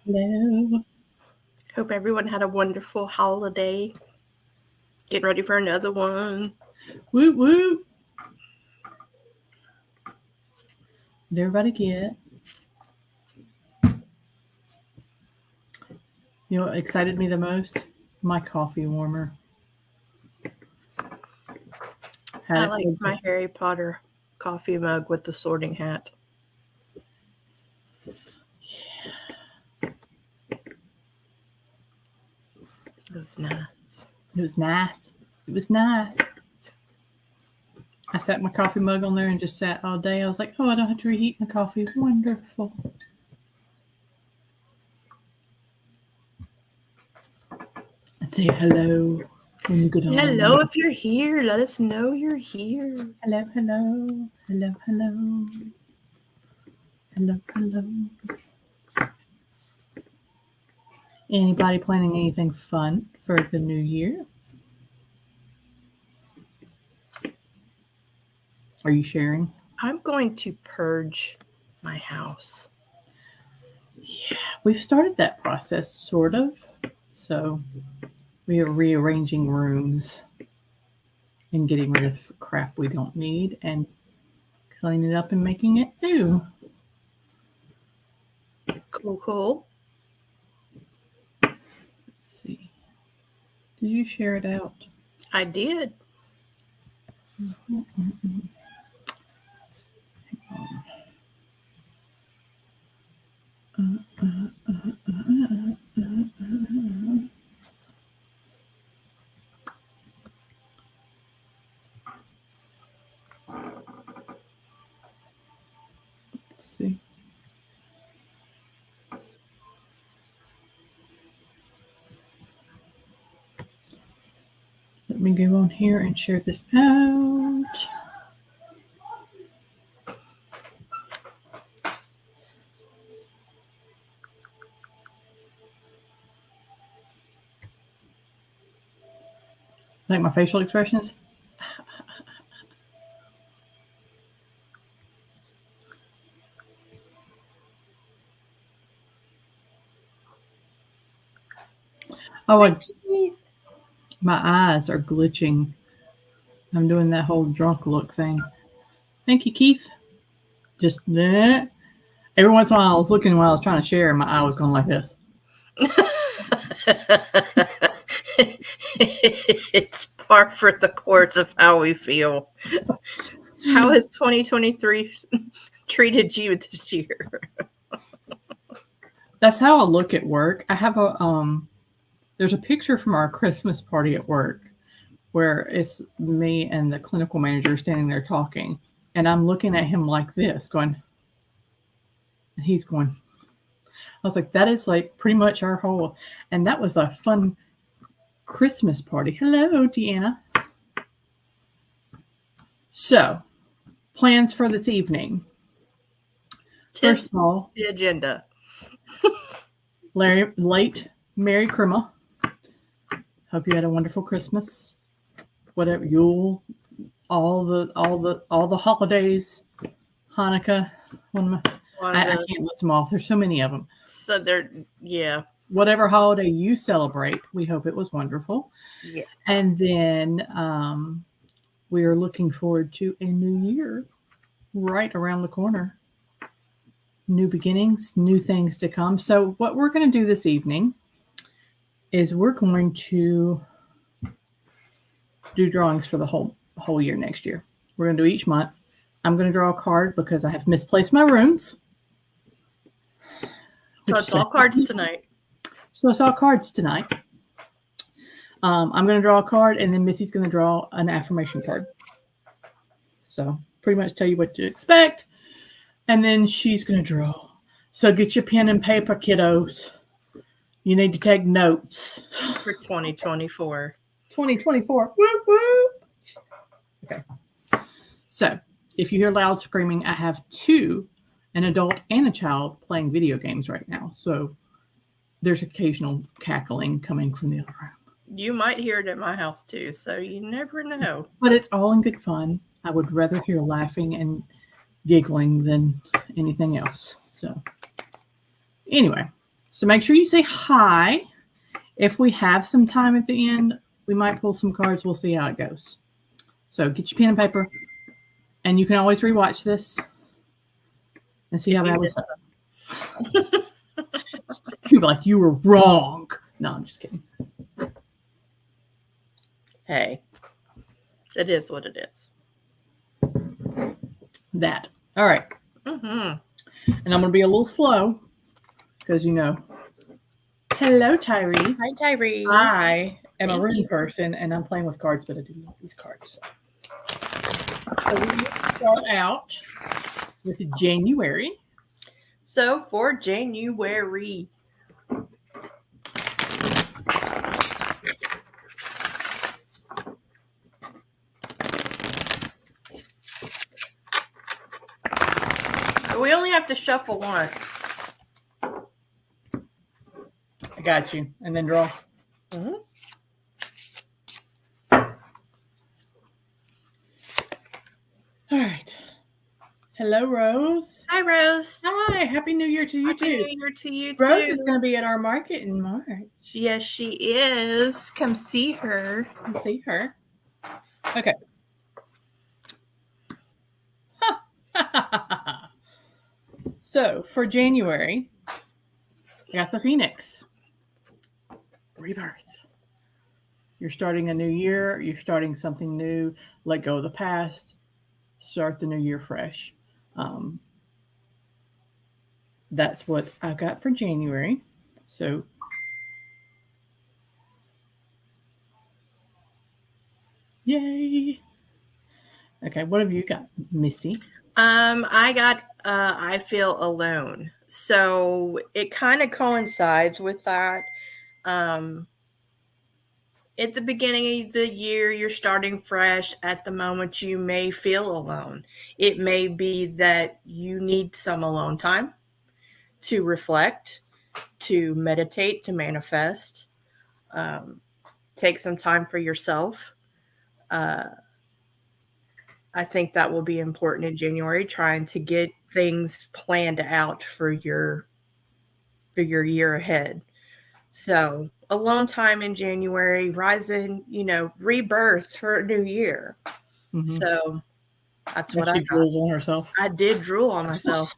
Hello. Hope everyone had a wonderful holiday. Getting ready for another one. Whoop whoop. Did everybody get? You know what excited me the most? My coffee warmer. Had I it like plugged my in. Harry Potter coffee mug with the sorting hat. It was nice. It was nice. It was nice. I sat my coffee mug on there and just sat all day. I was like, oh, I don't have to reheat my coffee. Wonderful. Say hello when you get on. Hello, if you're here, let us know you're here. Hello, hello. Hello, hello. Hello, hello. Anybody planning anything fun for the new year? Are you sharing? I'm going to purge my house. Yeah, we've started that process, sort of. So we are rearranging rooms and getting rid of crap we don't need and cleaning it up and making it new. Cool, cool. Let's see. Did you share it out? I did. Let's see. Let me go on here and share this out. Like my facial expressions? Oh, my eyes are glitching. I'm doing that whole drunk look thing. Thank you, Keith. Just every once in a while, I was looking while I was trying to share, and my eye was going like this. It's par for the course of how we feel. How has 2023 treated you this year? That's how I look at work. I have a there's a picture from our Christmas party at work where it's me and the clinical manager standing there talking, and I'm looking at him like this, going, and he's going. I was like, that is like pretty much our whole, and that was a fun Christmas party. Hello, Deanna. So, plans for this evening. First Tis of all, the agenda. late Merry Christmas. Hope you had a wonderful Christmas. Whatever Yule, all the holidays, Hanukkah. One of my, One of I the can't list them off. There's so many of them. so there, yeah, Whatever holiday you celebrate, we hope it was wonderful. yes. And then we are looking forward to a new year right around the corner. New beginnings, new things to come. So, what we're going to do this evening is we're going to do drawings for the whole year next year. We're going to do each month. I'm going to draw a card because I have misplaced my runes, So which it's all stresses cards me. tonight. So it's all cards tonight. I'm going to draw a card, and then Missy's going to draw an affirmation card. So pretty much tell you what to expect, and then she's going to draw. So get your pen and paper, kiddos. You need to take notes. For 2024. 2024. Woo woo. Okay. So if you hear loud screaming, I have two, an adult and a child, playing video games right now. So there's occasional cackling coming from the other room. You might hear it at my house too, so you never know. But it's all in good fun. I would rather hear laughing and giggling than anything else. So, anyway, So make sure you say hi. If we have some time at the end, we might pull some cards. We'll see how it goes. So get your pen and paper, and you can always rewatch this and see If how you bad we miss suck. You'll be like, you were wrong. No, I'm just kidding. Hey, it is what it is. That. All right. Mm-hmm. And I'm going to be a little slow because, hello, Tyree. Hi, Tyree. I am a Thank room you. person, and I'm playing with cards, but I do love these cards. So we start out with January. So for January, we only have to shuffle once. I got you. And then draw. Mm-hmm. All right. Hello, Rose. Hi, Rose. Hi. Happy New Year to you, Happy too. New Year to you, Rose too. is going to be at our market in March. Yes, she is. Come see her. Come see her. Okay. So for January, I got the Phoenix. Rebirth. You're starting a new year. You're starting something new. Let go of the past. Start the new year fresh. Um, that's what I got for January. So, yay. Okay, what have you got, Missy? I got I feel alone. So it kind of coincides with that. Um at the beginning of the year, you're starting fresh. At the moment, you may feel alone. It may be that you need some alone time to reflect, to meditate, to manifest. Um, take some time for yourself. Uh, I think that will be important in January, trying to get things planned out for your year ahead. So alone time in January, rising, rebirth for a new year. Mm-hmm. So that's And what I she got. drools on herself. I did drool on myself.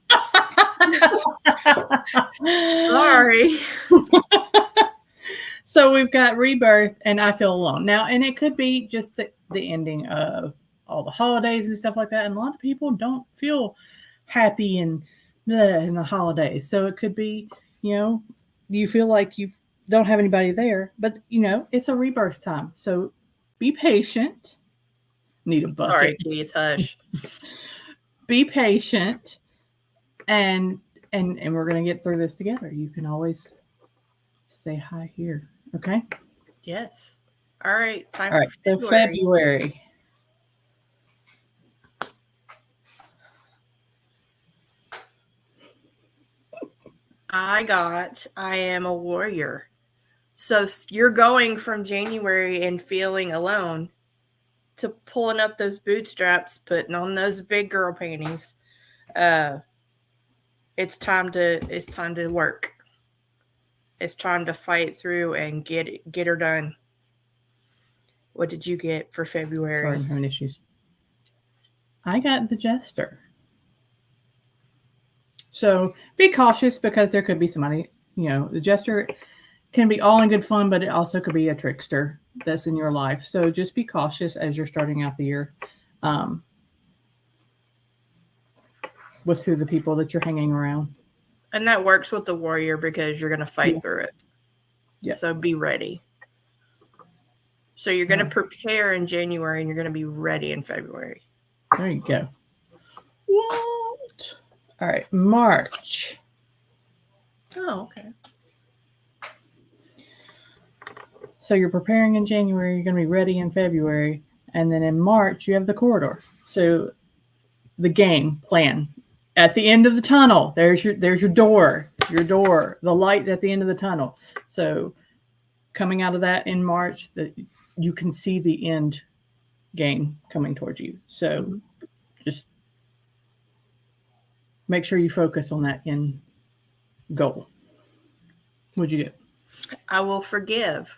Sorry. So we've got rebirth and I feel alone. Now, and it could be just the ending of all the holidays and stuff like that. And a lot of people don't feel happy and in the holidays. So it could be, you feel like you don't have anybody there, but it's a rebirth time. So be patient. Need a bucket. Sorry, Keith. Hush. Be patient and and we're gonna get through this together. You can always say hi here. Okay. Yes. All right. Time All for right. So February. February. I am a warrior. So you're going from January and feeling alone to pulling up those bootstraps, putting on those big girl panties. Uh, it's time to work. It's time to fight through and get her done. What did you get for February? Sorry, I'm having issues. I got the jester. So be cautious because there could be somebody, the jester can be all in good fun, but it also could be a trickster that's in your life. So just be cautious as you're starting out the year um, with who the people that you're hanging around. And that works with the warrior because you're going to fight Yeah. through it. Yeah. So be ready. So you're going to prepare in January and you're going to be ready in February. There you go. What? All right, March. Oh, okay. So you're preparing in January, you're going to be ready in February, and then in March you have the corridor. So the game plan. At the end of the tunnel, there's your door, the light at the end of the tunnel. So coming out of that in March, that you can see the end game coming towards you. So just make sure you focus on that end goal. What'd you get? I will forgive.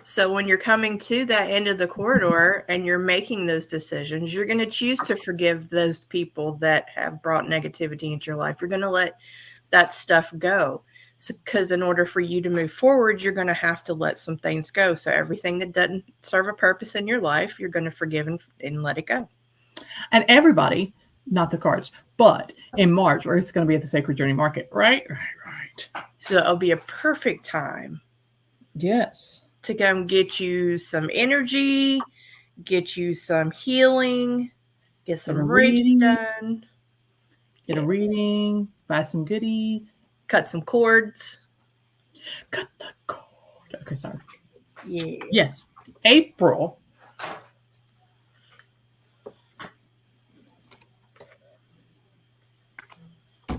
So when you're coming to that end of the corridor and you're making those decisions, you're going to choose to forgive those people that have brought negativity into your life. You're going to let that stuff go. Because in order for you to move forward, you're going to have to let some things go. So everything that doesn't serve a purpose in your life, you're going to forgive and let it go. And everybody, not the cards, but in March, where it's going to be at the Sacred Journey Market, right? Right. So it'll be a perfect time Yes. to come get you some energy, get you some healing, get Get a some Reiki reading, done, get a yeah, reading, buy some goodies, cut some cords. cut the cord. Okay, sorry. Yeah. Yes, April.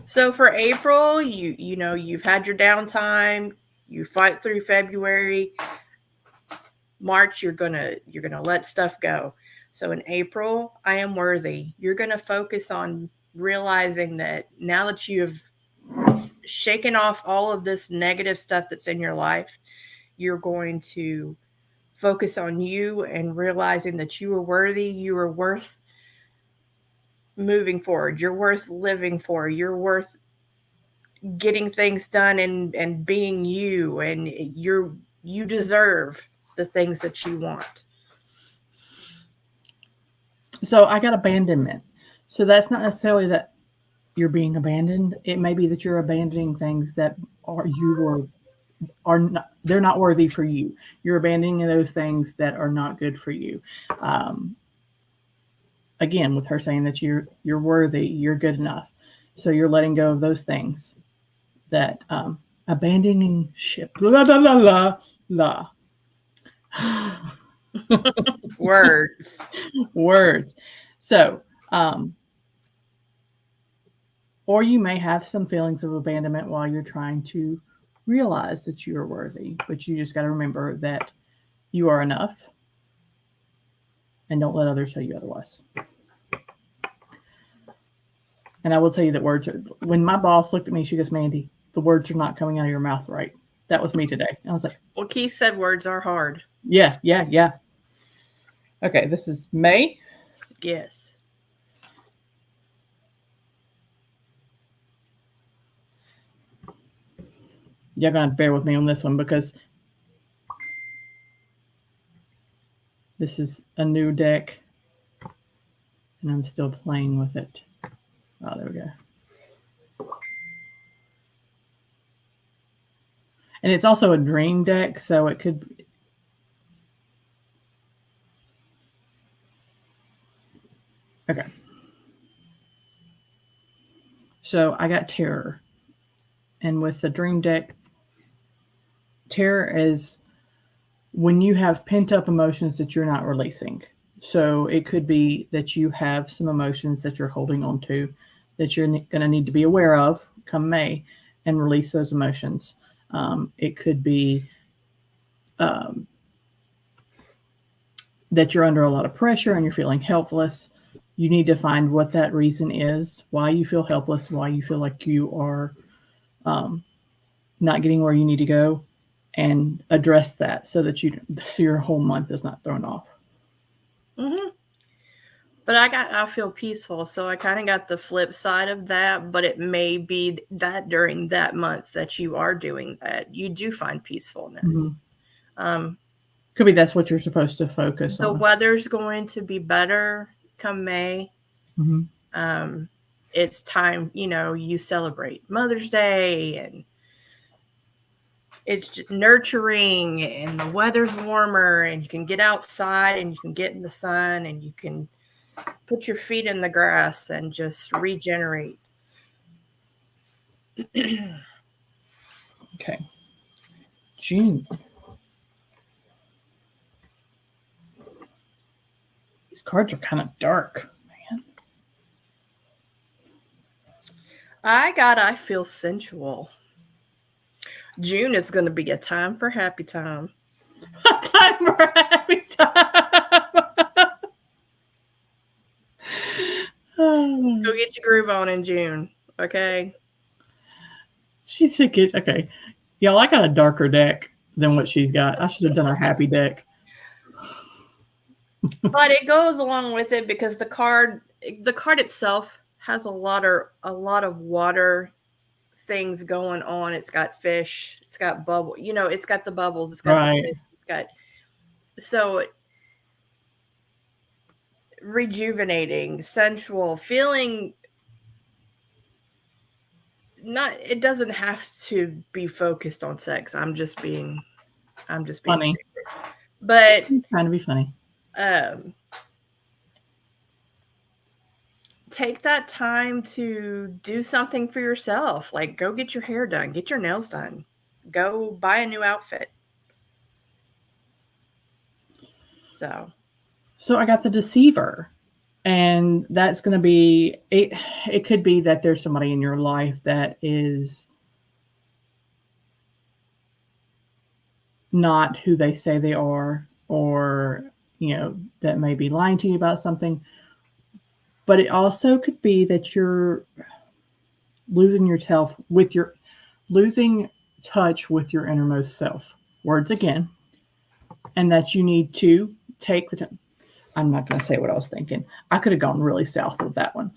So for April, you know, you've had your downtime, you fight through February, March you're going to let stuff go. So in April, I am worthy. You're going to focus on realizing that now that you've shaken off all of this negative stuff that's in your life, you're going to focus on you and realizing that you are worthy, you are worth moving forward, you're worth living for, you're worth getting things done and being you, and you deserve the things that you want. So I got abandonment. So that's not necessarily that you're being abandoned. It may be that you're abandoning things that are not, they're not worthy for you. You're abandoning those things that are not good for you. Um, Again, with her saying that you're worthy, you're good enough. So you're letting go of those things that abandoning ship. La la la la la. Words. Words. So, or you may have some feelings of abandonment while you're trying to realize that you are worthy, but you just got to remember that you are enough and don't let others tell you otherwise. And I will tell you that words are, when my boss looked at me, she goes, Mandy, the words are not coming out of your mouth right. That was me today. I was like, Well, Keith said words are hard. yeah, yeah, yeah. Okay, this is May. Yes. You're going to bear with me on this one because this is a new deck and I'm still playing with it. Oh, there we go. And it's also a dream deck, so it could. Okay. So I got terror. And with the dream deck, terror is when you have pent up emotions that you're not releasing. So it could be that you have some emotions that you're holding on to that you're going to need to be aware of come May and release those emotions. It could be um, that you're under a lot of pressure and you're feeling helpless. You need to find what that reason is, why you feel helpless, why you feel like you are um, not getting where you need to go, and address that so that so your whole month is not thrown off. Mm-hmm. But I feel peaceful, so I kind of got the flip side of that. But it may be that during that month that you are doing that, you do find peacefulness. Mm-hmm. Um, Could be that's what you're supposed to focus the on. weather's going to be better come May. Mm-hmm. Um, it's time, you know, you celebrate Mother's Day and it's just nurturing and the weather's warmer and you can get outside and you can get in the sun and you can put your feet in the grass and just regenerate. Okay. June. These cards are kind of dark, man. I feel sensual. June is going to be a time for happy time. Time for happy time. Go get your groove on in June, okay? She took it. Okay. Y'all, I got a darker deck than what she's got. I should have done a happy deck. But it goes along with it because the card itself has a lot of water things going on. It's got fish, it's got bubble, it's got the bubbles, it's got the Right. fish, it's got so rejuvenating, sensual, feeling not it doesn't have to be focused on sex. I'm just being Funny. stupid. But Trying to be funny. um take that time to do something for yourself. Like go get your hair done, get your nails done, go buy a new outfit. So So I got the deceiver. And that's going to be it. It could be that there's somebody in your life that is not who they say they are, or, that may be lying to you about something. But it also could be that you're losing yourself with your losing touch with your innermost self. Words again. And that you need to take the time. I'm not going to say what I was thinking. I could have gone really south with that one.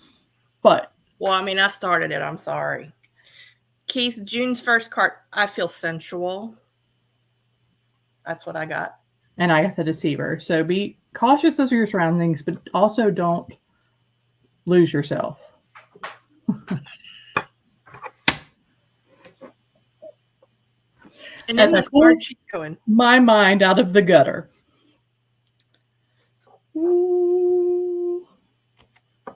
But well, I mean, I started it. I'm sorry. Keith, June's first card, I feel sensual. That's what I got. and I got the deceiver. So be cautious of your surroundings, but also don't lose yourself. And then As I this card, pulled she's going. my mind out of the gutter. Ooh. All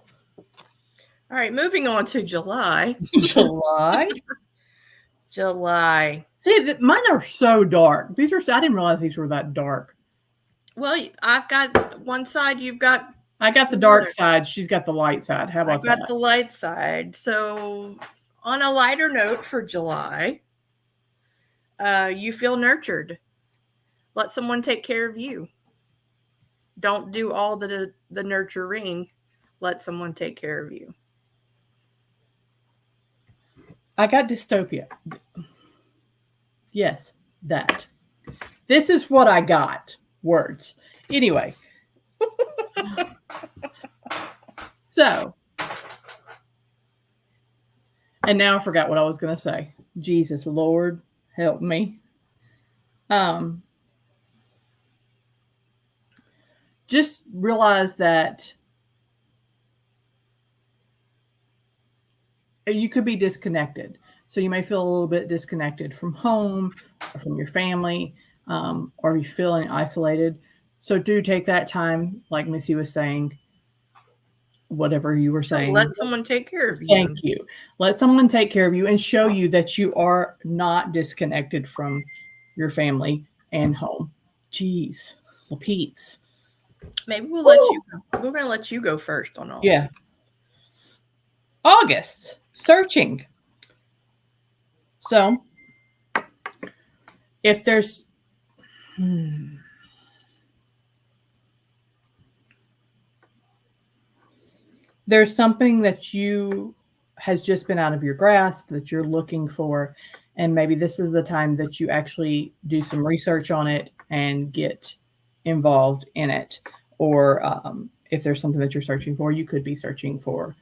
right, moving on to July. July. July. See, mine are so dark. These are. I didn't realize these were that dark. Well, I've got one side, you've got I got the the dark other. side. She's got the light side. How I've about got that? the light side. So, on a lighter note for July, you feel nurtured. Let someone take care of you. Don't do all the nurturing. Let someone take care of you. I got dystopia. Yes, that. This is what I got. Words. Anyway. So. And now I forgot what I was going to say. Jesus, Lord, help me. Just realize that you could be disconnected. So you may feel a little bit disconnected from home or from your family, or you're feeling isolated. So do take that time, like Missy was saying, whatever you were So saying. let someone take care of you. Thank you. Let someone take care of you and show you that you are not disconnected from your family and home. Jeez, Lapeats. Maybe we'll let you go. We're going to let you go first on all. Yeah. August, searching. So, if there's there's something that you has just been out of your grasp that you're looking for, and maybe this is the time that you actually do some research on it and get involved in it. Or if there's something that you're searching for, you could be searching for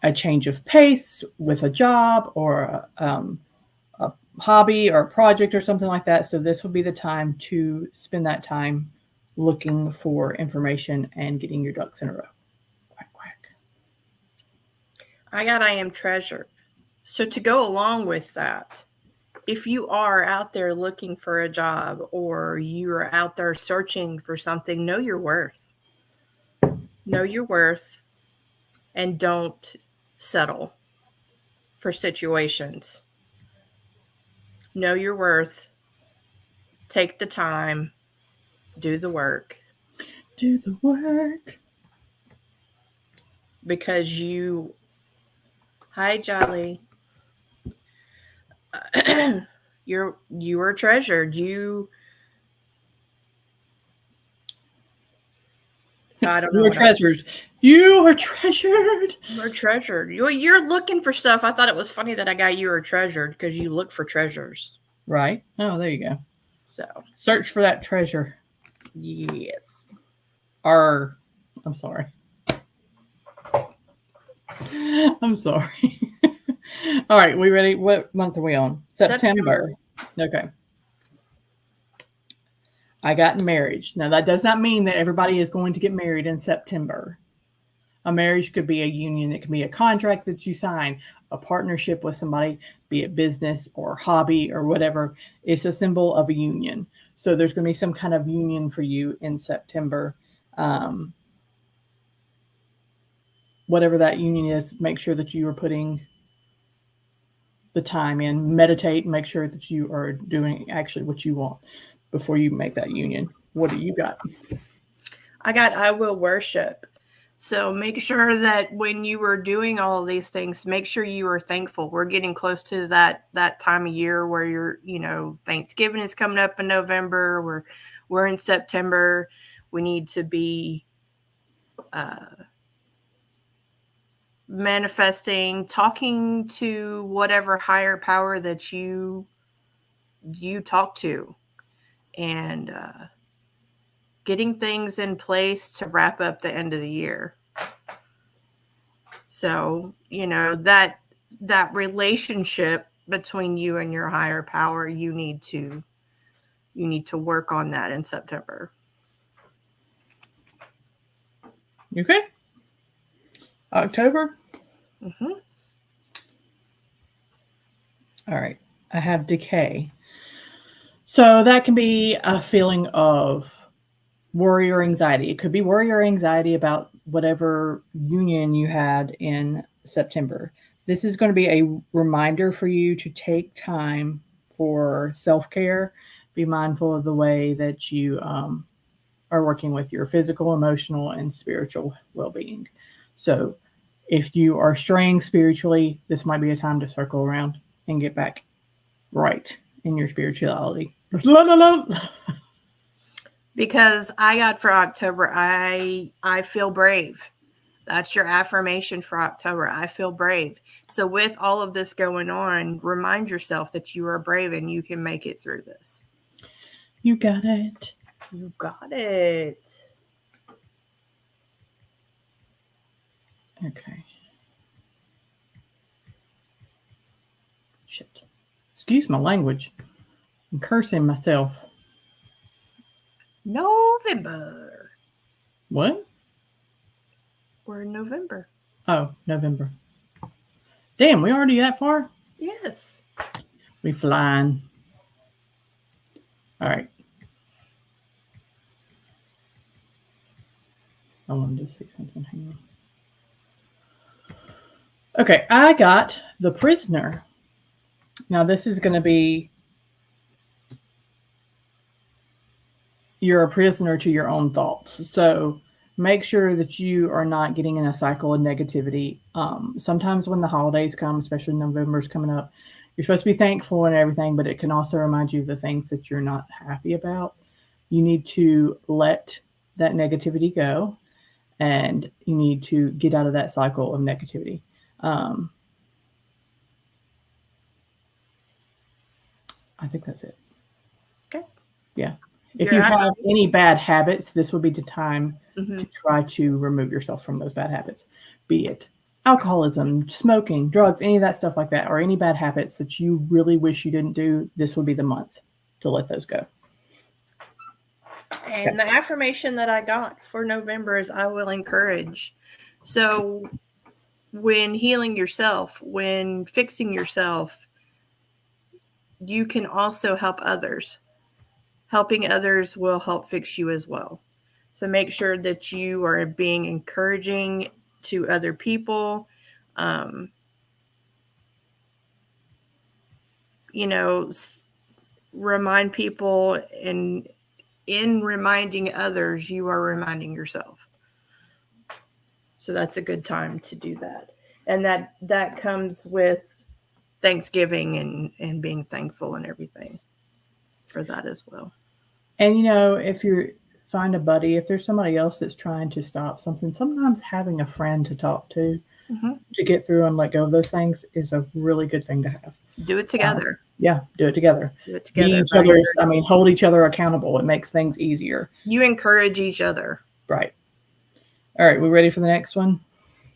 a change of pace with a job or a hobby or a project or something like that. So this would be the time to spend that time looking for information and getting your ducks in a row. Quack, quack. I am treasured. So to go along with that, if you are out there looking for a job or you are out there searching for something, know your worth. Know your worth and don't settle for situations. Know your worth. Take the time. Do the work. Do the work. Because you. Hi, Jolly. You are treasured. I don't know. You are treasured. You are treasured. You're treasured. You're looking for stuff. I thought it was funny that I got you are treasured because you look for treasures. Right. Oh, there you go. So, Search for that treasure. yes. Or, I'm sorry. I'm sorry. All right, we ready? What month are we on? September. September. Okay. I got marriage. Now, that does not mean that everybody is going to get married in September. A marriage could be a union, it can be a contract that you sign, a partnership with somebody, be it business or hobby or whatever. It's a symbol of a union. So there's going to be some kind of union for you in September. Um, whatever that union is, make sure that you are putting the time in, meditate, make sure that you are doing actually what you want before you make that union. What do you got? I got I will worship. So make sure that when you are doing all of these things, make sure you are thankful. We're getting close to that time of year where Thanksgiving is coming up in November. We're in September. We need to be uh, manifesting, talking to whatever higher power that you talk to, and getting things in place to wrap up the end of the year. So, that relationship between you and your higher power, you need to work on that in September. Okay. October. Hmm. All right. I have decay. So that can be a feeling of worry or anxiety. It could be worry or anxiety about whatever union you had in September. This is going to be a reminder for you to take time for self care. Be mindful of the way that you are working with your physical, emotional, and spiritual well being. So, if you are straying spiritually, this might be a time to circle around and get back right in your spirituality. La, la, la. Because I got for October, I feel brave. That's your affirmation for October. I feel brave. So with all of this going on, remind yourself that you are brave and you can make it through this. You got it. You got it. Okay. Shit. Excuse my language. I'm cursing myself. November. What? We're in November. Oh, November. Damn, we already that far? Yes. We flying. All right. I wanted to see something. Hang on. Okay, I got The Prisoner. Now, this is going to be you're a prisoner to your own thoughts. So make sure that you are not getting in a cycle of negativity. Sometimes when the holidays come, especially November's coming up, you're supposed to be thankful and everything, but it can also remind you of the things that you're not happy about. You need to let that negativity go and you need to get out of that cycle of negativity. Um, I think that's it. Okay. Yeah. If Your you have affirmation. any bad habits, this would be the time Hmm. to try to remove yourself from those bad habits, be it alcoholism, smoking, drugs, any of that stuff like that, or any bad habits that you really wish you didn't do. This would be the month to let those go. Okay. And the affirmation that I got for November is I will encourage. So when healing yourself, when fixing yourself, you can also help others. Helping others will help fix you as well. So make sure that you are being encouraging to other people. Um, you know, remind people, and in reminding others, you are reminding yourself. So that's a good time to do that. And that comes with Thanksgiving and being thankful and everything for that as well. And if you find a buddy, if there's somebody else that's trying to stop something, sometimes having a friend to talk Hmm. to get through and let go of those things is a really good thing to have. Do it Um, together. Yeah, do it together. Do it Be together. each other's, I mean, hold each other accountable. It makes things easier. You encourage each other. Right. All right, we ready for the next one?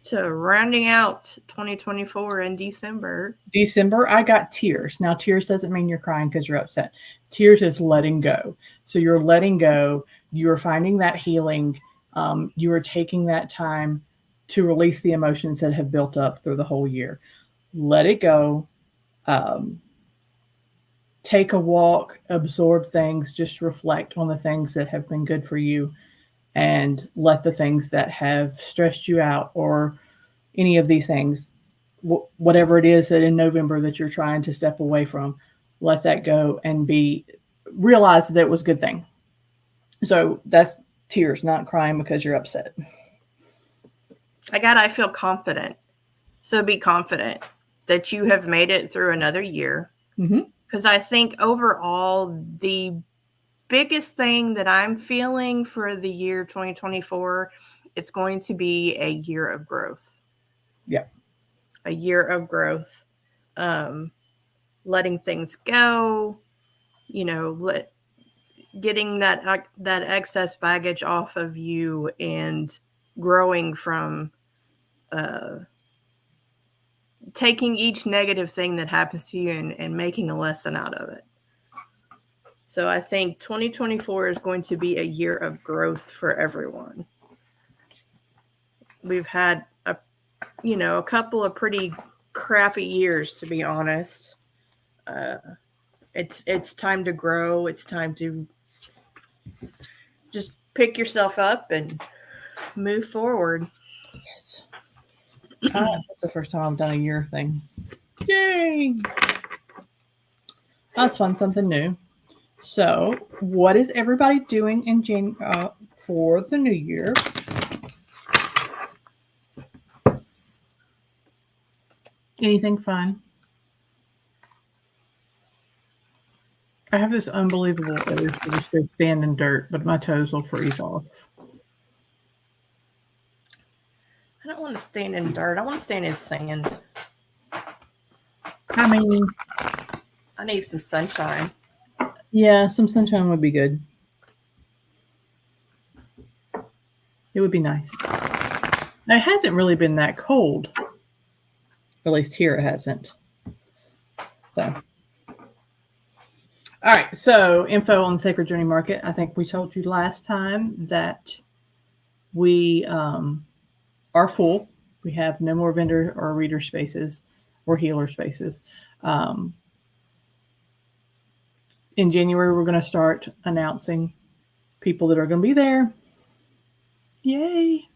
So rounding out 2024 in December. December, I got tears. Now, tears doesn't mean you're crying because you're upset. Tears is letting go. So you're letting go. You're finding that healing. You are taking that time to release the emotions that have built up through the whole year. Let it go. Um, take a walk, absorb things, just reflect on the things that have been good for you, and let the things that have stressed you out or any of these things, whatever it is that in November that you're trying to step away from, let that go and be realize that it was a good thing. So that's tears, not crying because you're upset. I feel confident. So be confident that you have made it through another year. Because I think overall, the biggest thing that I'm feeling for the year 2024, it's going to be a year of growth. Yeah. A year of growth. Letting things go, getting that excess baggage off of you and growing from taking each negative thing that happens to you and making a lesson out of it. So I think 2024 is going to be a year of growth for everyone. We've had a couple of pretty crappy years, to be honest. It's time to grow. It's time to just pick yourself up and move forward. Yes. That's the first time I've done a year thing. Yay! That's fun, something new. So, what is everybody doing in for the new year? Anything fun? I have this unbelievable urge to just go stand in dirt, but my toes will freeze off. I don't want to stand in dirt. I want to stand in sand. I mean, I need some sunshine. yeah, some sunshine would be good. It would be nice. It hasn't really been that cold. At least here it hasn't. So, all right. So, info on Sacred Journey Market. I think we told you last time that we are full. We have no more vendor or reader spaces or healer spaces. In January, we're going to start announcing people that are going to be there. Yay!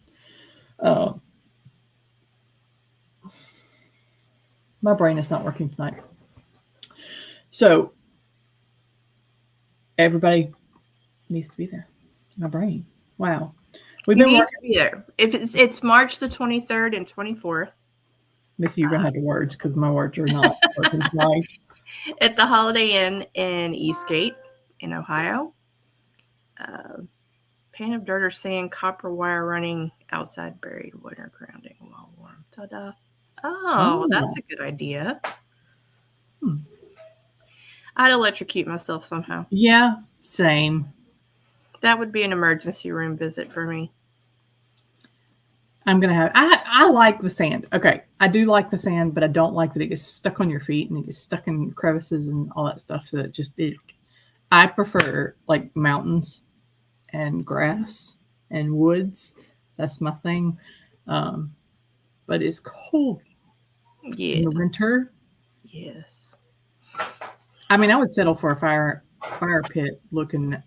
My brain is not working tonight. So everybody needs to be there. My brain. Wow. We've been working. To be there. If it's March the 23rd and 24th. Missy, you're gonna have the words because my words are not working tonight. At the Holiday Inn in Eastgate, in Ohio. Pan of dirt or sand, copper wire running outside, buried winter grounding while warm. Ta-da! Oh, that's a good idea. I'd electrocute myself somehow. Yeah, same. That would be an emergency room visit for me. I'm gonna have. I like the sand. Okay, I do like the sand, but I don't like that it gets stuck on your feet and it gets stuck in crevices and all that stuff. So I prefer like mountains and grass and woods. That's my thing. But it's cold. Yes. In the winter. Yes. I mean, I would settle for a fire pit looking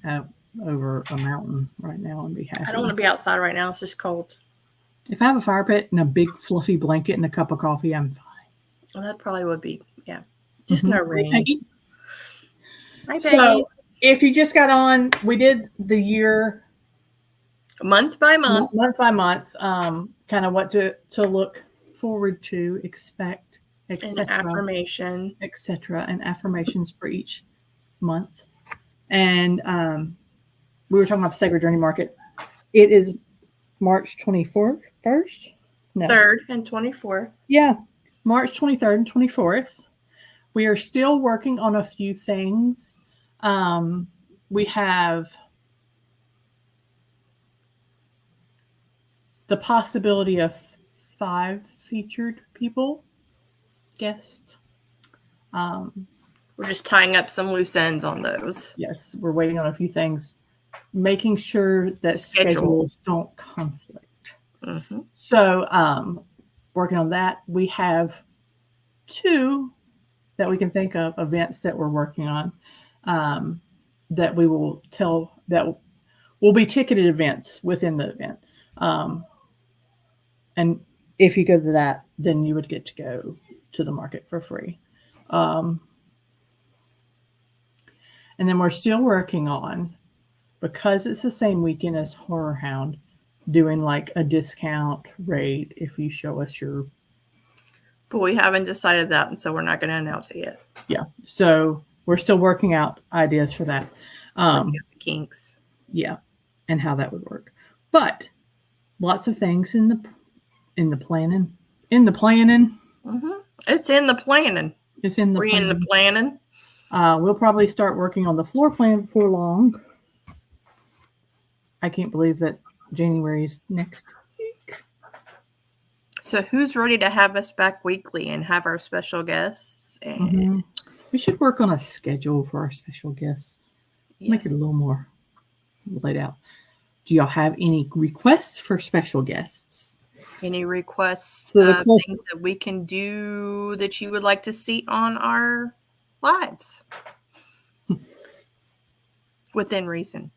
over a mountain right now and be happy. I don't want to be outside right now. It's just cold. If I have a fire pit and a big fluffy blanket and a cup of coffee, I'm fine. Well, that probably would be, yeah. Just no rain. Hi, so if you just got on, we did the year month by month. Month by month, kind of what to look forward to, expect, etc. Affirmation. Etc. And affirmations for each month. And we were talking about the Sacred Journey Market. It is March 24th, 1st? No. 3rd and 24th. Yeah, March 23rd and 24th. We are still working on a few things. We have the possibility of 5 featured people, guests. We're just tying up some loose ends on those. Yes, we're waiting on a few things, making sure that schedules don't conflict. Mm-hmm. So, working on that. We have 2 that we can think of events that we're working on, that we will tell that will be ticketed events within the event. And if you go to that, then you would get to go to the market for free. And then we're still working on, because it's the same weekend as Horror Hound, doing like a discount rate if you show us your. But we haven't decided that, and so we're not going to announce it yet. Yeah. So we're still working out ideas for that. The kinks. Yeah, and how that would work. But lots of things in the planning. In the planning. Mm-hmm. It's in the planning. It's in the We're planning. in the planning. We'll probably start working on the floor plan before long. I can't believe that January's next week. So who's ready to have us back weekly and have our special guests? And we should work on a schedule for our special guests. Yes. Make it a little more laid out. Do y'all have any requests for special guests? Any requests of things that we can do that you would like to see on our lives? Within reason.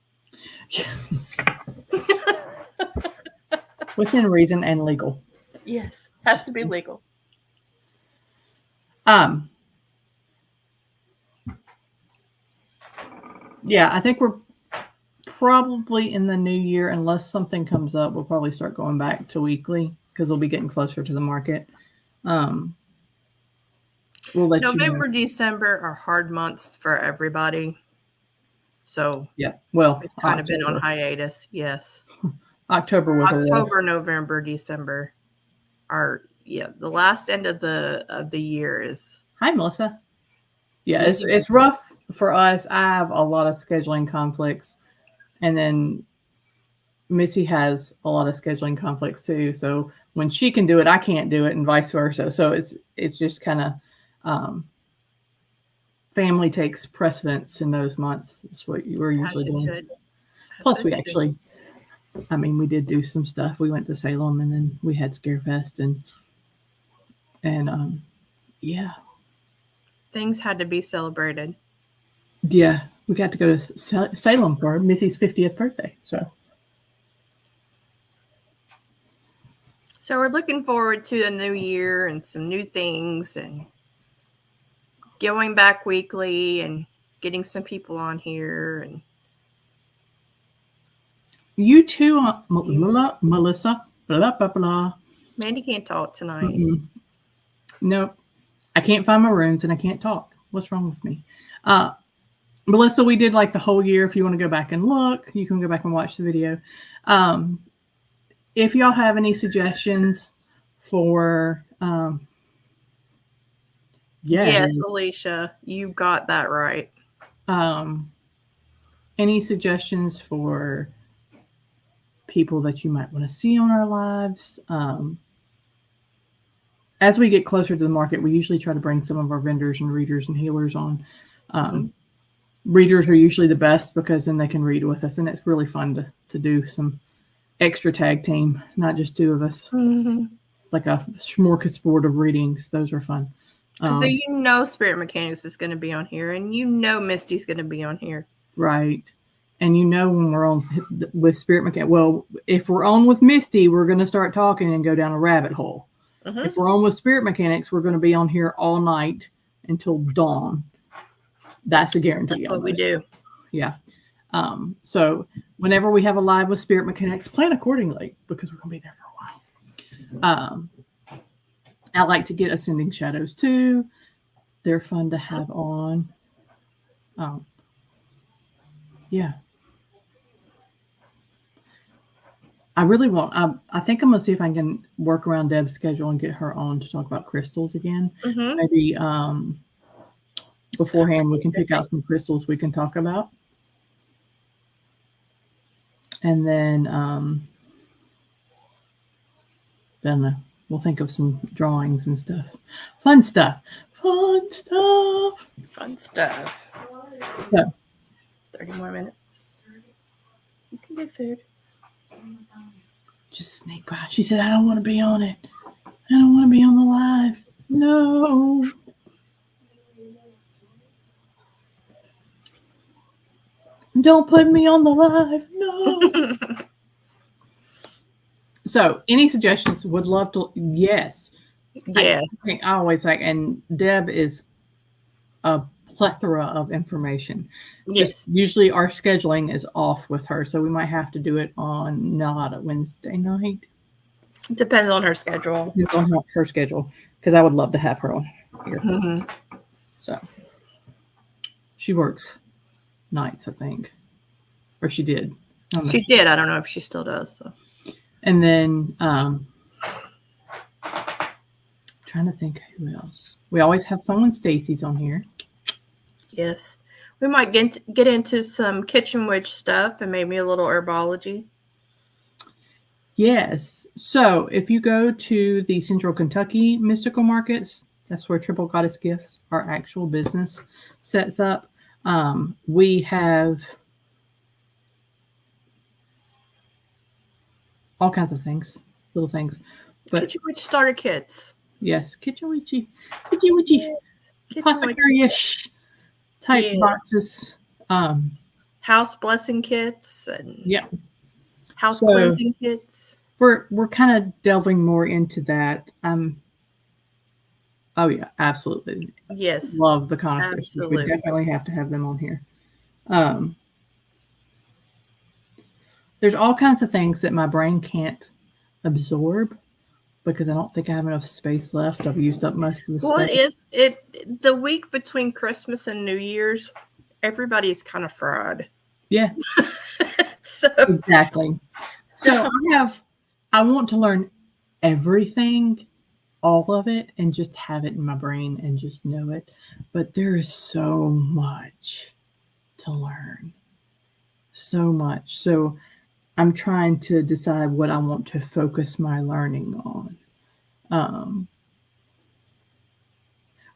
Within reason and legal. Yes, has to be legal. Yeah, I think we're probably in the new year, unless something comes up, we'll probably start going back to weekly because we'll be getting closer to the market. We'll let November, you know. December are hard months for everybody. So yeah, well, it's kind of been on hiatus. Yes, October was October, November, December are the last end of the year is. Hi, Melissa. Yeah, it's rough for us. I have a lot of scheduling conflicts, and then Missy has a lot of scheduling conflicts too. So when she can do it, I can't do it, and vice versa. So it's just kind of family takes precedence in those months. That's what we're usually doing. Plus, we actually, I mean, we did do some stuff. We went to Salem, and then we had Scarefest, and yeah. Things had to be celebrated. Yeah, we got to go to Salem for Missy's 50th birthday. So we're looking forward to a new year and some new things and going back weekly and getting some people on here. And you too, Melissa. Blah, blah, blah. Mandy can't talk tonight. Nope. I can't find my runes and I can't talk. What's wrong with me? Melissa, we did like the whole year. If you want to go back and look, you can go back and watch the video. If y'all have any suggestions for yes, Alicia, you got that right. Any suggestions for people that you might want to see on our lives? As we get closer to the market, we usually try to bring some of our vendors and readers and healers on. Readers are usually the best because then they can read with us, and it's really fun to do some extra tag team, not just 2 of us. It's like a smorgasbord of readings. Those are fun. So Spirit Mechanics is going to be on here, and Misty's going to be on here. Right. And when we're on with Spirit Mechanics, well, if we're on with Misty, we're going to start talking and go down a rabbit hole. If we're on with Spirit Mechanics, we're going to be on here all night until dawn. That's a guarantee. That's what we do. Yeah. So whenever we have a live with Spirit Mechanics, plan accordingly because we're going to be there for a while. I like to get Ascending Shadows too. They're fun to have on. Yeah. I really want. I think I'm gonna see if I can work around Deb's schedule and get her on to talk about crystals again. Maybe beforehand. We can pick out some crystals we can talk about. And then we'll think of some drawings and stuff. Fun stuff. Fun stuff. Fun stuff. So, 30 more minutes. You can get food. just sneak by. She said, I don't want to be on it. I don't want to be on the live. No. Don't put me on the live. No. So, any suggestions? Would love to. Yes. Yes. I always like, and Deb is a plethora of information. Yes. Just usually our scheduling is off with her, so we might have to do it on not a Wednesday night. Depends on her schedule. Depends on her schedule, because I would love to have her on here. Mm-hmm. So she works nights, I think, or she did. She did. I don't know if she still does. So. And then trying to think who else. We always have fun when Stacy's on here. Yes. We might get into some kitchen witch stuff and maybe a little herbology. Yes. So if you go to the Central Kentucky Mystical Markets, that's where Triple Goddess Gifts, our actual business, sets up. We have all kinds of things, little things. But Kitchen witch starter kits. Yes, kitchen witchy, apothecary-ish type boxes. House blessing kits and house cleansing kits. We're kind of delving more into that. Oh yeah, absolutely. Yes, love the conversations. We definitely have to have them on here. There's all kinds of things that my brain can't absorb because I don't think I have enough space left. I've used up most of the space. The week between Christmas and New Year's, everybody's kind of fried. Yeah. Exactly. So I want to learn everything, all of it, and just have it in my brain and just know it. But there is so much to learn. So much. So I'm trying to decide what I want to focus my learning on.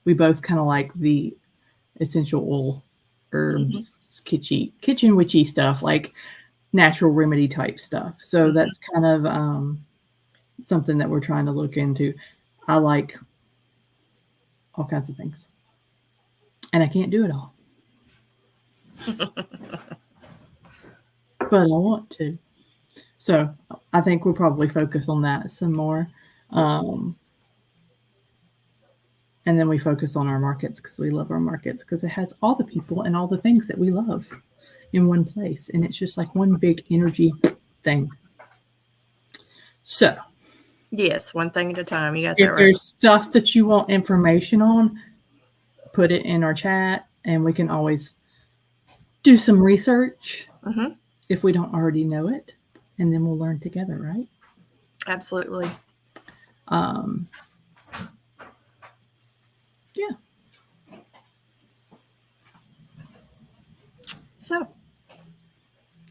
We both kind of like the essential oil herbs, kitchen witchy stuff, like natural remedy type stuff. So that's kind of something that we're trying to look into. I like all kinds of things. And I can't do it all. But I want to. So I think we'll probably focus on that some more. And then we focus on our markets because we love our markets because it has all the people and all the things that we love in one place. And it's just like one big energy thing. So. Yes, one thing at a time. You got that right. If there's stuff that you want information on, put it in our chat and we can always do some research if we don't already know it. And then we'll learn together, right? Absolutely. Yeah. So.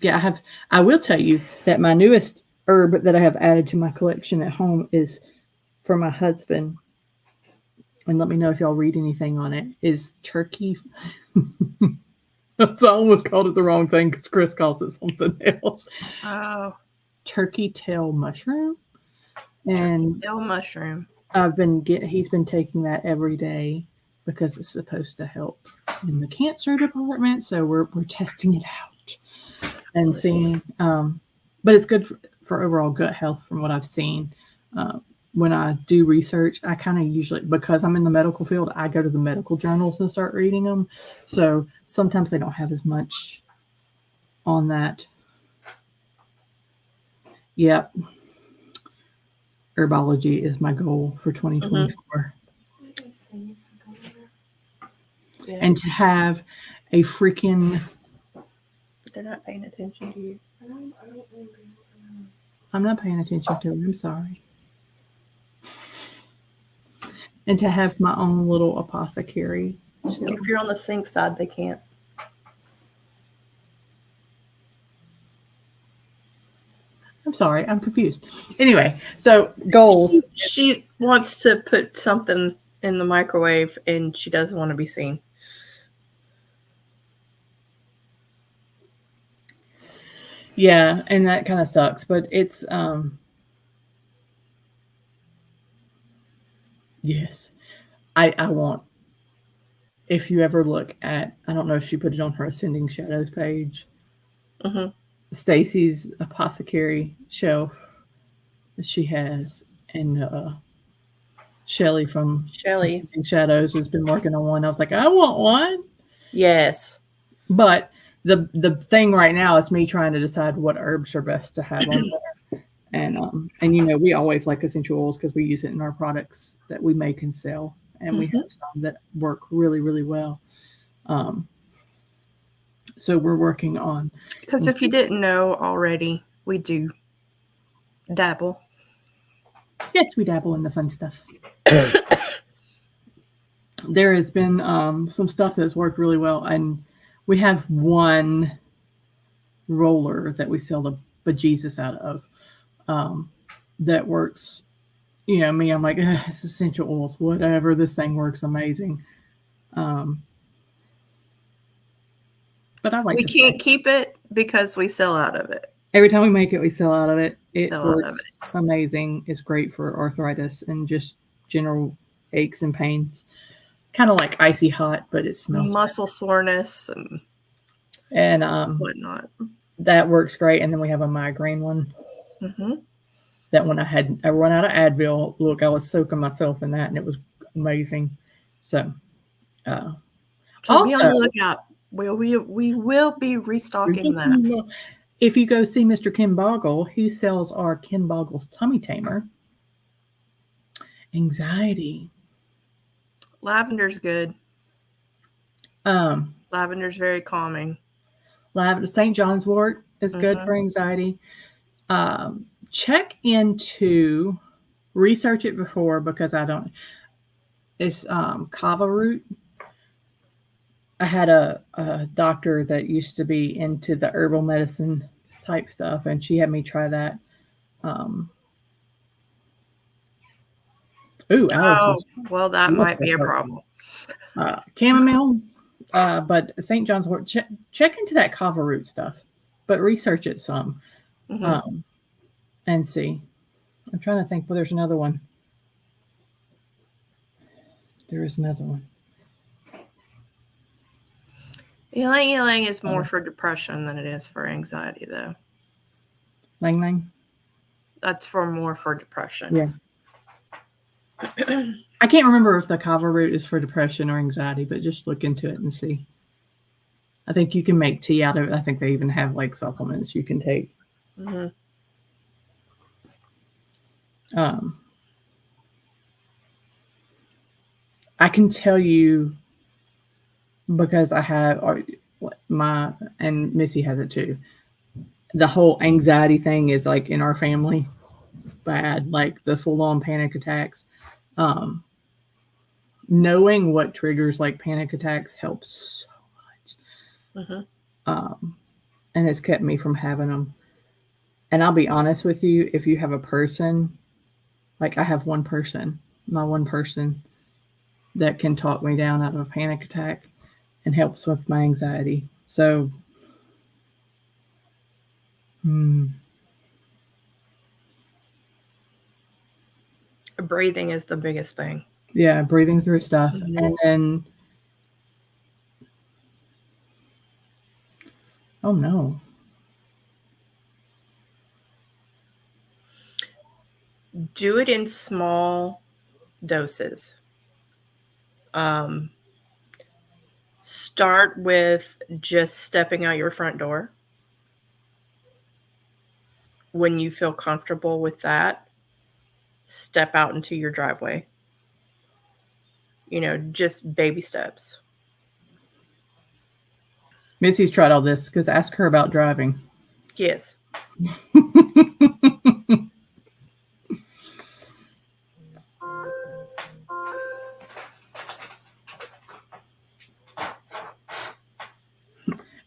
Yeah, I will tell you that my newest herb that I have added to my collection at home is for my husband. And let me know if y'all read anything on it. Is turkey. So I almost called it the wrong thing because Chris calls it something else. Oh. Turkey tail mushroom. And turkey tail mushroom. He's been taking that every day because it's supposed to help in the cancer department. So we're testing it out and seeing. But it's good for overall gut health from what I've seen. When I do research, I kind of usually, because I'm in the medical field, I go to the medical journals and start reading them. So sometimes they don't have as much on that. Yep. Herbology is my goal for 2024. Yeah. And to have a freaking... They're not paying attention to you. I'm not paying attention to it. I'm sorry. And to have my own little apothecary If you're on the sink side, they can't. I'm sorry, I'm confused. Anyway, so goals. She wants to put something in the microwave and she doesn't want to be seen. Yeah, and that kind of sucks, but it's yes. I want, if you ever look at, I don't know if she put it on her Ascending Shadows page, Hmm. Stacy's apothecary shelf that she has, and Shelly from Shelly. Ascending Shadows has been working on one. I was like, I want one, Yes. but the thing right now is me trying to decide what herbs are best to have on there. And you know, we always like essential oils because we use it in our products that we make and sell, and we Hmm. have some that work really, really well. Um, so we're working on. Because if you didn't know already, we do dabble. Yes, we dabble in the fun stuff. There has been some stuff that's worked really well, and we have one roller that we sell the bejesus out of that works. You know, me, I'm like, it's essential oils, whatever. This thing works amazing. Um, but I like We to say, can't keep it because we sell out of it. every time we make it, we sell out of it. It Sell out of works amazing. It's great for arthritis and just general aches and pains. Kind of like icy hot, but it it. smells Muscle soreness and and whatnot. that works great. And then we have a migraine one. Hmm. That when I run out of Advil, look, I was soaking myself in that, and it was amazing. So, uh, So be on also, the lookout. We will be restocking that. if you go see Mr. Ken Boggle, he sells our Ken Boggle's tummy tamer. Anxiety. Lavender's good. Um, Lavender's very calming. St. John's wort is good Hmm. for anxiety. Check into, research it before because I don't. It's kava root. I had a doctor that used to be into the herbal medicine type stuff, and she had me try that. Um, ooh, allergies. Oh, well, that Love might that be a part. problem. Chamomile, but St. John's wort. Check into that kava root stuff, but research it some Hmm. um, and see. I'm trying to think. Well, there's another one. There is another one. Ylang ylang is more Uh, for depression than it is for anxiety, though. Lang Lang. That's more for depression. Yeah. I can't remember if the kava root is for depression or anxiety, but just look into it and see. I think you can make tea out of it. I think they even have like supplements you can take. Hmm. Um, I can tell you because I have my, and Missy has it too. The whole anxiety thing is like in our family bad, like the full on panic attacks. Um, Knowing what triggers like panic attacks helps so Hmm. much. And has kept me from having them. And I'll be honest with you, if you have a person, like I have one person, my one person that can talk me down out of a panic attack and helps with my anxiety. So, hmm, Breathing is the biggest thing. yeah, breathing through stuff. Hmm. And then, oh no, Do it in small doses. Um, Start with just stepping out your front door. When you feel comfortable with that, step out into your driveway. Just baby steps. Missy's tried all this because ask her about driving. Yes.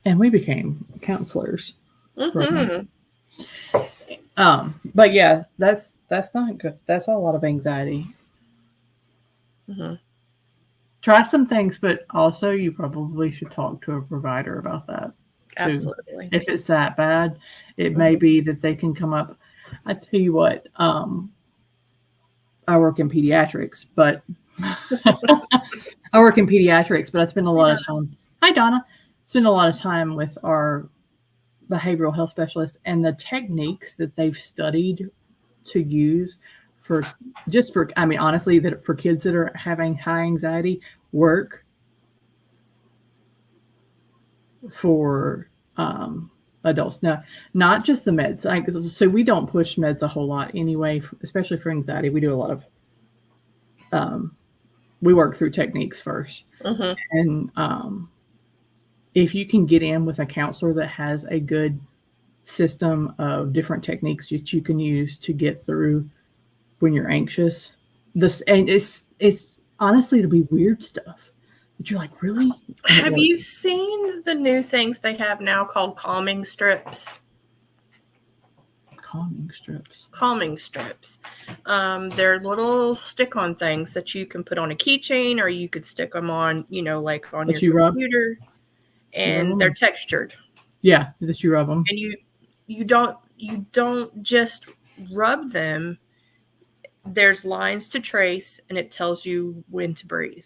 and we became counselors for him. Mm-hmm. But yeah, that's not good. That's a lot of anxiety. Mm-hmm. Try some things, but also you probably should talk to a provider about that too. Absolutely. If it's that bad, it may Mm-hmm. be that they can come up. I tell you what, I work in pediatrics, but I work in pediatrics, but I spend a lot Yeah. of time. Hi, Donna. Spend a lot of time with our behavioral health specialists and the techniques that they've studied to use for just for I mean honestly that for kids that are having high anxiety work for adults. No, not just the meds. So we don't push meds a whole lot anyway, especially for anxiety. We do a lot of we work through techniques first, Mm-hmm. and if you can get in with a counselor that has a good system of different techniques that you can use to get through when you're anxious. This and it's honestly it'll be weird stuff. But you're like, really? And it Have works. you seen the new things they have now called calming strips? Calming strips. Calming strips. They're little stick-on things that you can put on a keychain, or you could stick them on, like on your That you rub? computer, You rub and they're them? textured. Yeah, that you rub them. And you don't just rub them. There's lines to trace, and it tells you when to breathe.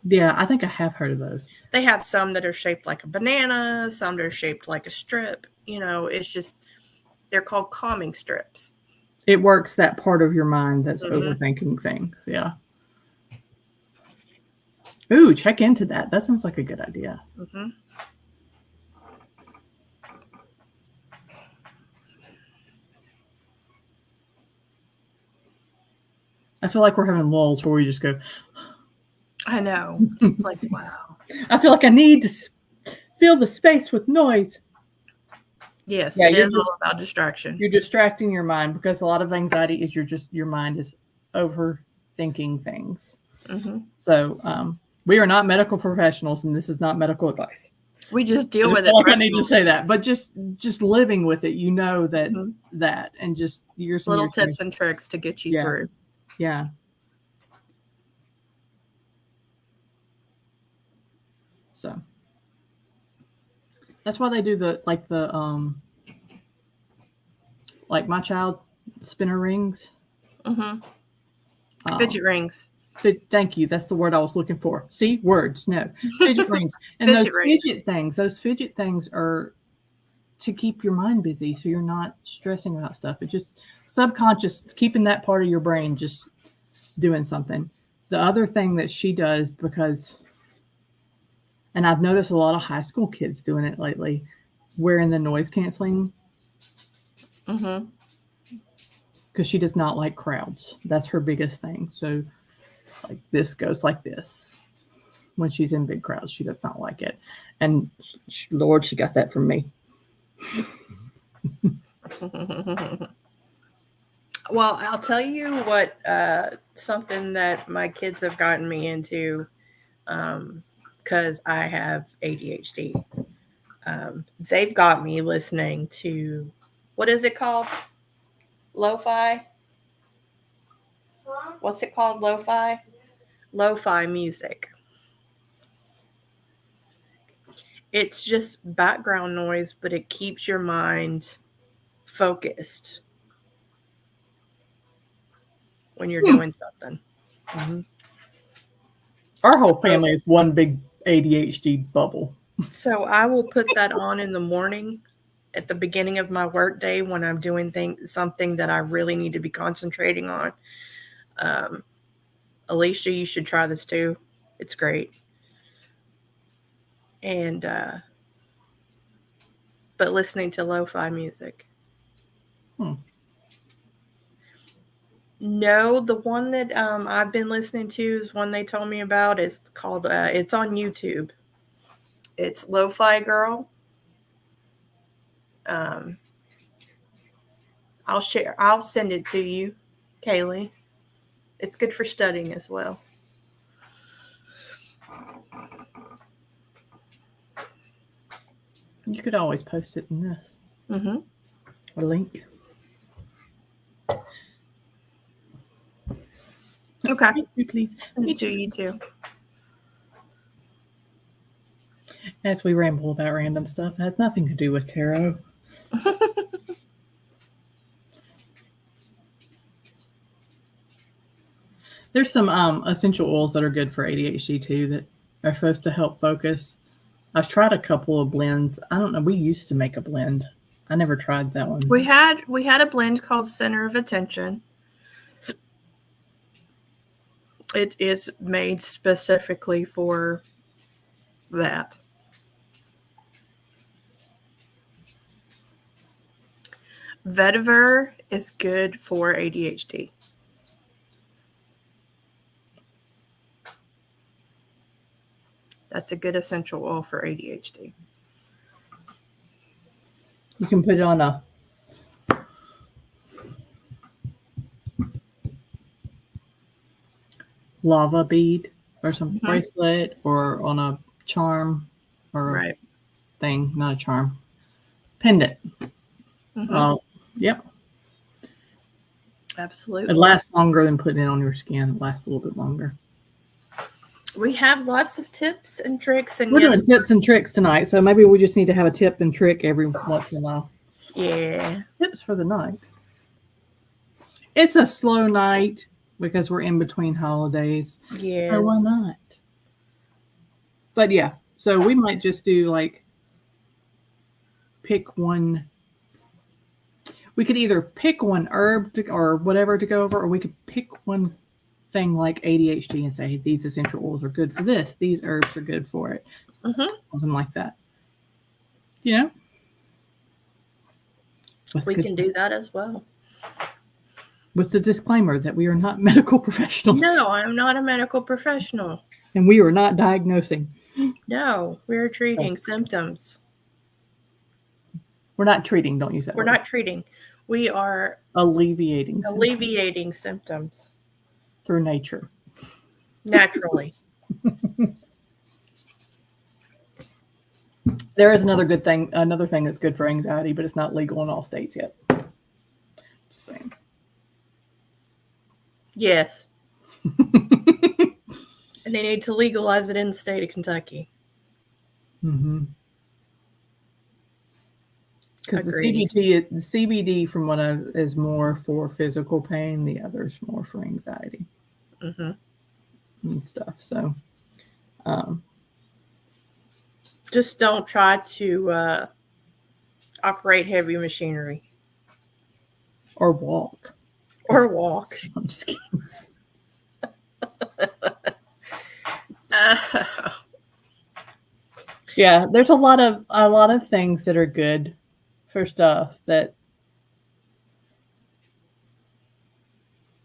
Yeah, I think I have heard of those. They have some that are shaped like a banana, some that are shaped like a strip. It's just, they're called calming strips. It works that part of your mind that's Mm-hmm. overthinking things. Yeah. Ooh, check into that. That sounds like a good idea. Mm-hmm. I feel like we're having lulls where we just go, I know. It's like, wow. I feel like I need to fill the space with noise. Yes, Yeah, it is all about distraction. you're distracting your mind because a lot of anxiety is your mind is overthinking things. Mm-hmm. So we are not medical professionals, and this is not medical advice. We just I deal just with feel it like I need to personally. say that, but just living with it, you know Mm-hmm. that, and just years and Little years. And tips years. and tricks to get you Yeah, through. yeah. So that's why they do like my child spinner rings. Mm-hmm. Um, Fidget rings. Thank you. That's the word I was looking for. See, words. No, fidget rings. And Fidget rings. those fidget things are to keep your mind busy, so you're not stressing about stuff. It's just subconscious, keeping that part of your brain just doing something. The other thing that she does and I've noticed a lot of high school kids doing it lately, wearing the noise canceling Mm-hmm. because she does not like crowds. That's her biggest thing. So like this goes like this. When she's in big crowds, she does not like it. And Lord, she got that from me. Well, I'll tell you what, something that my kids have gotten me into, because I have ADHD. They've got me listening to, what is it called? Lo-fi? What's it called? Lo-fi? Lo-fi music. It's just background noise, but it keeps your mind focused when you're doing something. Mm-hmm. Our whole So, family is one big ADHD bubble. so I will put that on in the morning at the beginning of my workday when I'm doing something that I really need to be concentrating on. Um, Alicia, you should try this too. It's great. And but listening to lo-fi music. Hmm. No, the one that I've been listening to is one they told me about. It's called. It's on YouTube. It's Lo-Fi Girl. Um, I'll share. I'll send it to you, Kaylee. It's good for studying as well. You could always post it in this. Mm-hmm. A link. Okay. Thank you, please. Send it to you too. As we ramble about random stuff, it has nothing to do with tarot. There's some essential oils that are good for ADHD too that are supposed to help focus. I've tried a couple of blends. I don't know. We used to make a blend. I never tried that one. We had a blend called Center of Attention. It is made specifically for that. Vetiver is good for ADHD. That's a good essential oil for ADHD. You can put it on a lava bead or some bracelet or on a charm or Right. thing, not a charm. Pendant. Yep. Absolutely. It lasts longer than putting it on your skin. It lasts a little bit longer. We have lots of tips and tricks, and We're doing tips and tricks tonight, so maybe we just need to have a tip and trick every once in a while. Yeah. Tips for the night. It's a slow night because we're in between holidays. Yes. So why not? But yeah, so we might just do like pick one. We could either pick one herb or whatever to go over, or we could pick one thing like ADHD and say, hey, these essential oils are good for this. These herbs are good for it. Something like that. You know? We can do that as well. With the disclaimer that we are not medical professionals. No, I'm not a medical professional. And we are not diagnosing. No, we're treating symptoms. We're not treating. Don't use that word. We're not treating. We are alleviating symptoms. Through nature. Naturally. There is another thing that's good for anxiety, but it's not legal in all states yet. Just saying. Yes. And they need to legalize it in the state of Kentucky. Mm-hmm. Because the CBD from what is more for physical pain, the other is more for anxiety and stuff. So, just don't try to operate heavy machinery or walk. I'm just kidding. Yeah, there's a lot of things that are good for stuff that,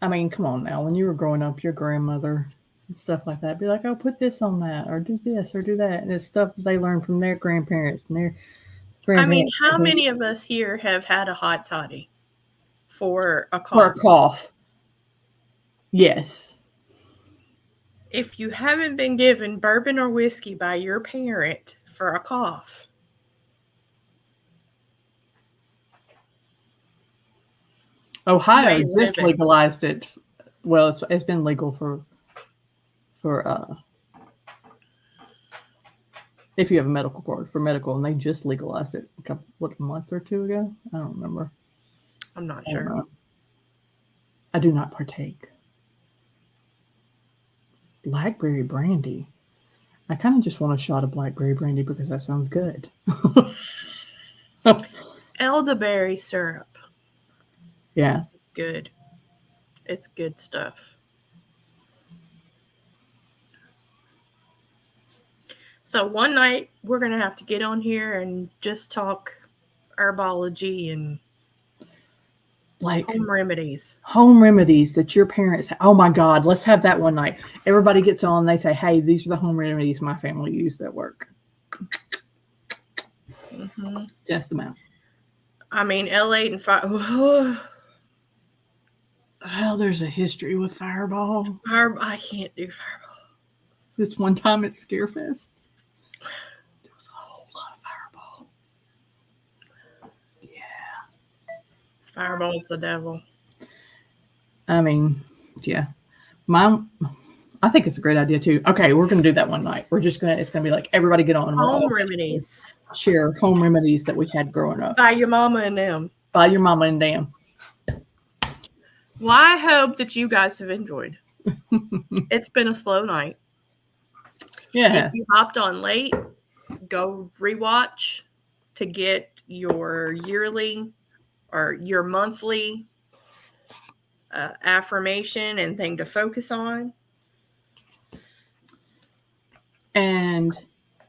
I mean, come on now. When you were growing up, your grandmother and stuff like that, be like, oh, put this on that, or do this, or do that. And it's stuff that they learned from their grandparents and their grandparents. I mean, how many of us here have had a hot toddy for a cough? For a cough. Yes. If you haven't been given bourbon or whiskey by your parent for a cough, Ohio just legalized it. Well, it's been legal for if you have a medical card for medical, and they just legalized it a month or two ago. I don't remember. I'm not sure. I do not partake. Blackberry brandy. I kind of just want a shot of blackberry brandy because that sounds good. Elderberry syrup. Yeah. Good. It's good stuff. So one night we're going to have to get on here and just talk herbology and like home remedies. Home remedies that your parents oh my God, let's have that one night. Everybody gets on, they say, hey, these are the home remedies my family used at work. Test them out. I mean, L8 and 5. Well, there's a history with Fireball. I can't do Fireball. This one time at Scarefest, there was a whole lot of Fireball. Fireball's the devil. I mean, yeah. I think it's a great idea too. Okay, we're gonna do that one night. It's gonna be like everybody get on and we're all Home gonna remedies share home remedies that we had growing up. by your mama and them. By your mama and them. Well, I hope that you guys have enjoyed. It's been a slow night. Yeah. If you hopped on late, go rewatch to get your yearly or your monthly affirmation and thing to focus on. And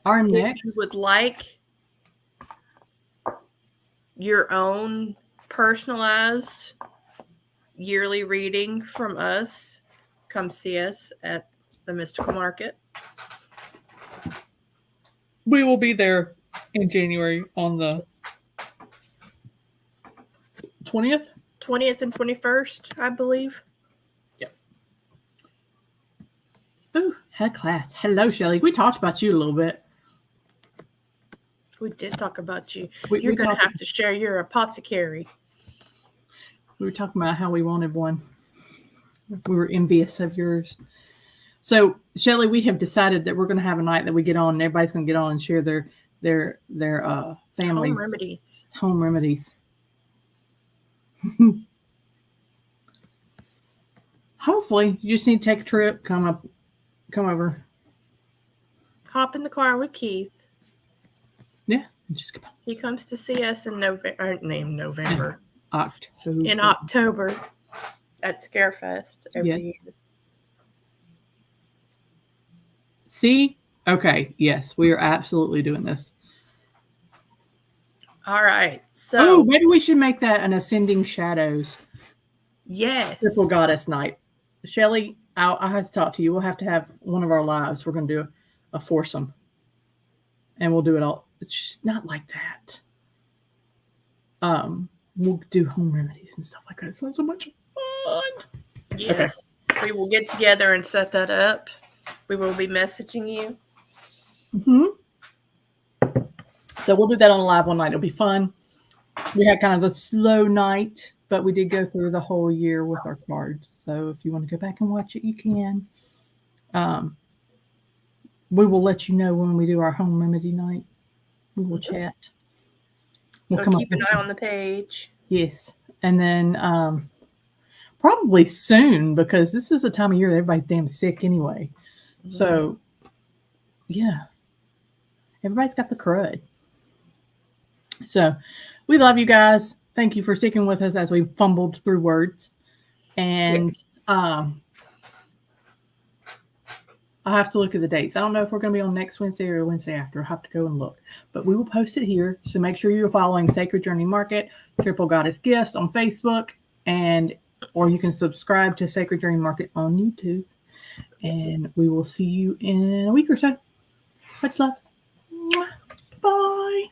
our next, if you would like your own personalized yearly reading from us, come see us at the Mystical Market. We will be there in January on the 20th? 20th and 21st, I believe. Yep. Ooh, had class. Hello, Shelly. We talked about you a little bit. We did talk about you. You're going to have to share your apothecary. We were talking about how we wanted one. We were envious of yours. So, Shelly, we have decided that we're going to have a night that we get on and everybody's going to get on and share their families. Home remedies. Hopefully, you just need to take a trip, come over. Hop in the car with Keith. Yeah, just come on. He comes to see us in November. October. In October at Scarefest every year. See? Okay, yes, we are absolutely doing this. All right. So maybe we should make that an Ascending Shadows. Yes. Triple Goddess night. Shelly, I have to talk to you. We'll have to have one of our lives. We're going to do a foursome. And we'll do it all. It's not like that. We'll do home remedies and stuff like that. It sounds so much fun. Yes. Okay. We will get together and set that up. We will be messaging you. Mm-hmm. So we'll do that on a live one night. It'll be fun. We had kind of a slow night, but we did go through the whole year with our cards. So if you want to go back and watch it, you can. We will let you know when we do our home remedy night. We will chat. So keep an eye on the page. Yes. And then probably soon, because this is the time of year that everybody's damn sick anyway. Mm-hmm. So, yeah. Everybody's got the crud. So, we love you guys. Thank you for sticking with us as we fumbled through words. And yes. I'll have to look at the dates. I don't know if we're going to be on next Wednesday or Wednesday after. I'll have to go and look. But we will post it here. So make sure you're following Sacred Journey Market, Triple Goddess Gifts on Facebook, or you can subscribe to Sacred Journey Market on YouTube. And we will see you in a week or so. Much love. Bye.